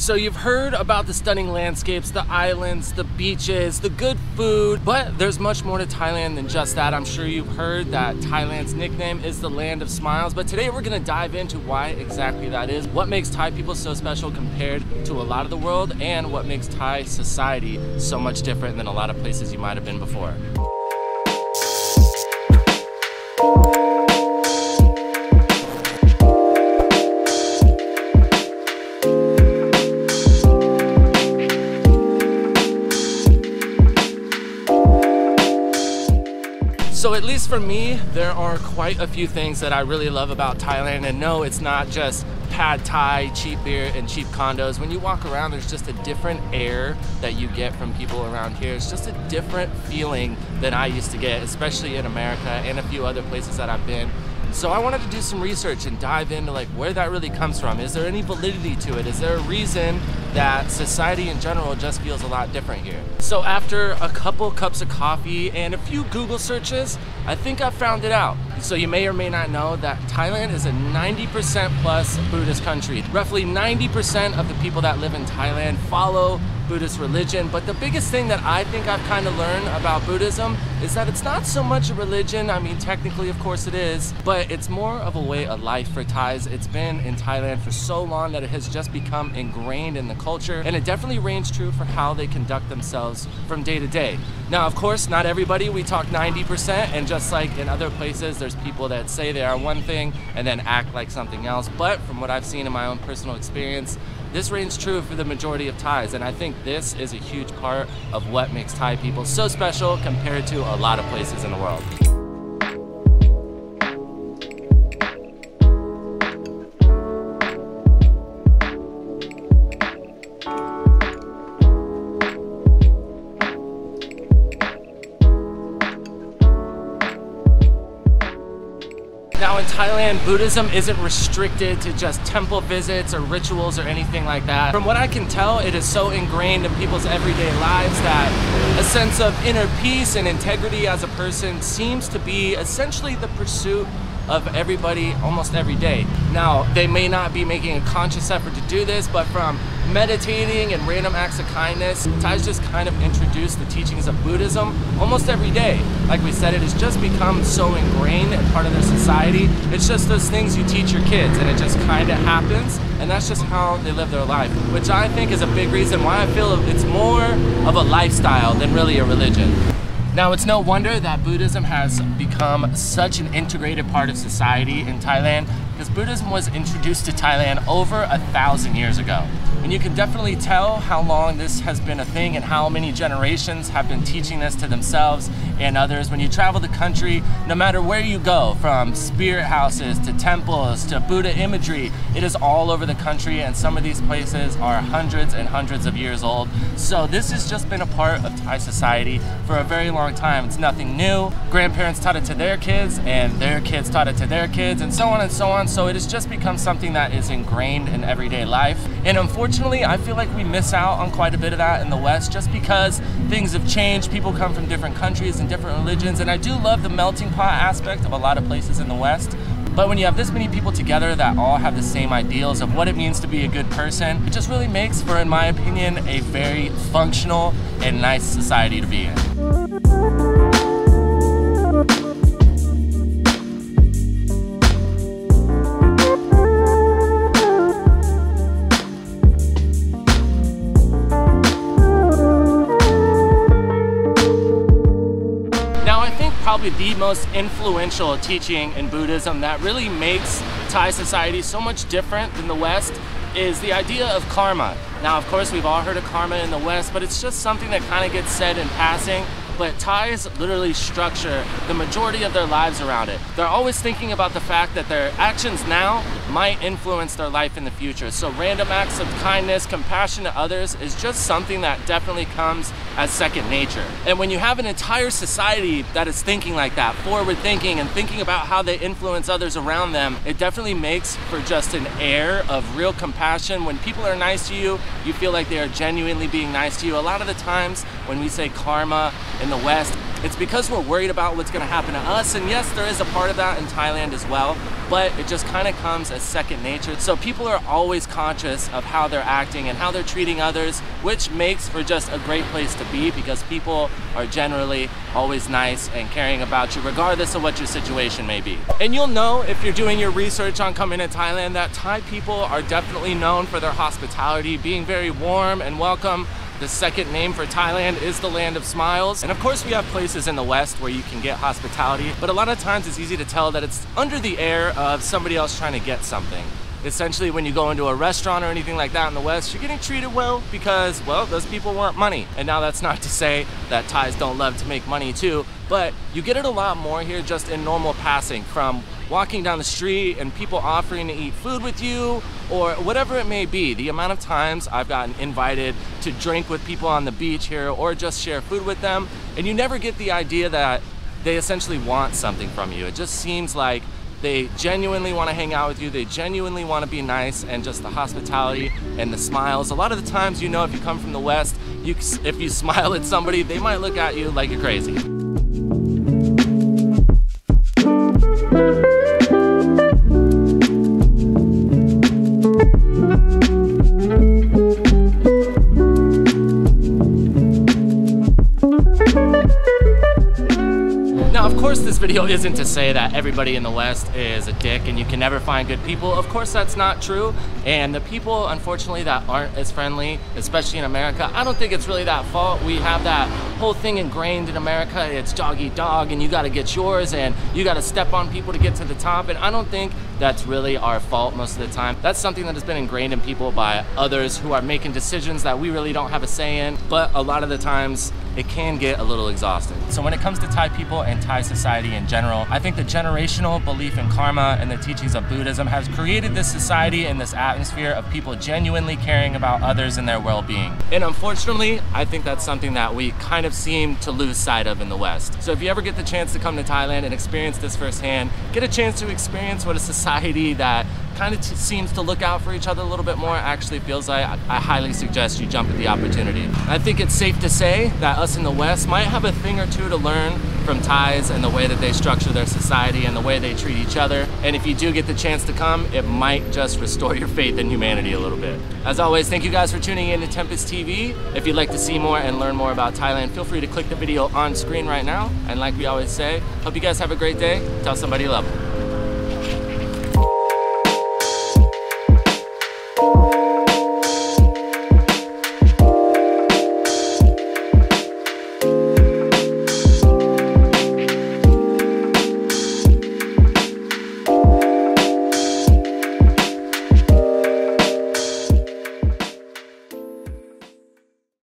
So you've heard about the stunning landscapes, the islands, the beaches, the good food, but there's much more to Thailand than just that. I'm sure you've heard that Thailand's nickname is the land of smiles, but today we're gonna dive into why exactly that is, what makes Thai people so special compared to a lot of the world, and what makes Thai society so much different than a lot of places you might have been before. So at least for me, there are quite a few things that I really love about Thailand. And no, it's not just pad Thai, cheap beer, and cheap condos. When you walk around, there's just a different air that you get from people around here. It's just a different feeling than I used to get, especially in America and a few other places that I've been. So I wanted to do some research and dive into like where that really comes from. Is there any validity to it? Is there a reason that society in general just feels a lot different here? So after a couple cups of coffee and a few Google searches, I think I found it out. So you may or may not know that Thailand is a 90% plus Buddhist country. Roughly 90% of the people that live in Thailand follow Buddhist religion, but the biggest thing that I think I've kind of learned about Buddhism is that it's not so much a religion. I mean, technically, of course it is, but it's more of a way of life for Thais. It's been in Thailand for so long that it has just become ingrained in the culture, and it definitely reigns true for how they conduct themselves from day to day. Now, of course, not everybody, we talk 90%, and just like in other places, there's people that say they are one thing and then act like something else. But from what I've seen in my own personal experience, this reigns true for the majority of Thais, and I think this is a huge part of what makes Thai people so special compared to a lot of places in the world. Now in Thailand, Buddhism isn't restricted to just temple visits or rituals or anything like that. From what I can tell, it is so ingrained in people's everyday lives that a sense of inner peace and integrity as a person seems to be essentially the pursuit of everybody almost every day. Now, they may not be making a conscious effort to do this, but from meditating and random acts of kindness, Thais just kind of introduced the teachings of Buddhism almost every day. Like we said, it has just become so ingrained and part of their society. It's just those things you teach your kids, and it just kind of happens, and that's just how they live their life, which I think is a big reason why I feel it's more of a lifestyle than really a religion. Now, it's no wonder that Buddhism has become such an integrated part of society in Thailand, because Buddhism was introduced to Thailand over 1,000 years ago. And you can definitely tell how long this has been a thing and how many generations have been teaching this to themselves and others. When you travel the country, no matter where you go, from spirit houses to temples to Buddha imagery, it is all over the country, and some of these places are hundreds and hundreds of years old. So this has just been a part of Thai society for a very long time. It's nothing new. Grandparents taught it to their kids, and their kids taught it to their kids, and so on and so on. So it has just become something that is ingrained in everyday life. And unfortunately, I feel like we miss out on quite a bit of that in the West, just because things have changed. People come from different countries and different religions, and I do love the melting pot aspect of a lot of places in the West. But when you have this many people together that all have the same ideals of what it means to be a good person, it just really makes for, in my opinion, a very functional and nice society to be in. Probably the most influential teaching in Buddhism that really makes Thai society so much different than the West is the idea of karma. Now, of course, we've all heard of karma in the West, but it's just something that kind of gets said in passing. But Thais literally structure the majority of their lives around it. They're always thinking about the fact that their actions now might influence their life in the future. So random acts of kindness, compassion to others is just something that definitely comes as second nature. And when you have an entire society that is thinking like that, forward thinking and thinking about how they influence others around them, it definitely makes for just an air of real compassion. When people are nice to you, you feel like they are genuinely being nice to you. A lot of the times when we say karma in the West, It's because we're worried about what's gonna happen to us, and yes, there is a part of that in Thailand as well, but it just kind of comes as second nature. So people are always conscious of how they're acting and how they're treating others, which makes for just a great place to be because people are generally always nice and caring about you regardless of what your situation may be. And you'll know if you're doing your research on coming to Thailand that Thai people are definitely known for their hospitality, being very warm and welcome. The second name for Thailand is the land of smiles. And of course we have places in the West where you can get hospitality, but a lot of times it's easy to tell that it's under the air of somebody else trying to get something. Essentially, when you go into a restaurant or anything like that in the West, you're getting treated well because, well, those people want money. And now that's not to say that Thais don't love to make money too, but you get it a lot more here just in normal passing, from walking down the street and people offering to eat food with you or whatever it may be. The amount of times I've gotten invited to drink with people on the beach here or just share food with them, and you never get the idea that they essentially want something from you. It just seems like they genuinely want to hang out with you, they genuinely want to be nice, and just the hospitality and the smiles. A lot of the times, you know, if you come from the West, if you smile at somebody, they might look at you like you're crazy. Of course, this video isn't to say that everybody in the West is a dick and you can never find good people. Of course, that's not true. And the people, unfortunately, that aren't as friendly, especially in America, I don't think it's really that fault. We have that whole thing ingrained in America. It's dog eat dog and you got to get yours and you got to step on people to get to the top. And I don't think that's really our fault most of the time. That's something that has been ingrained in people by others who are making decisions that we really don't have a say in. But a lot of the times, it can get a little exhausting. So when it comes to Thai people and Thai society in general, I think the generational belief in karma and the teachings of Buddhism has created this society and this atmosphere of people genuinely caring about others and their well-being. And unfortunately, I think that's something that we kind of seem to lose sight of in the West. So if you ever get the chance to come to Thailand and experience this firsthand, get a chance to experience what a society that kind of seems to look out for each other a little bit more actually feels like, I highly suggest you jump at the opportunity. I think it's safe to say that us in the West might have a thing or two to learn from Thais and the way that they structure their society and the way they treat each other. And if you do get the chance to come, it might just restore your faith in humanity a little bit. As always, thank you guys for tuning in to Tempus TV. If you'd like to see more and learn more about Thailand, feel free to click the video on screen right now. And like we always say, hope you guys have a great day. Tell somebody you love them.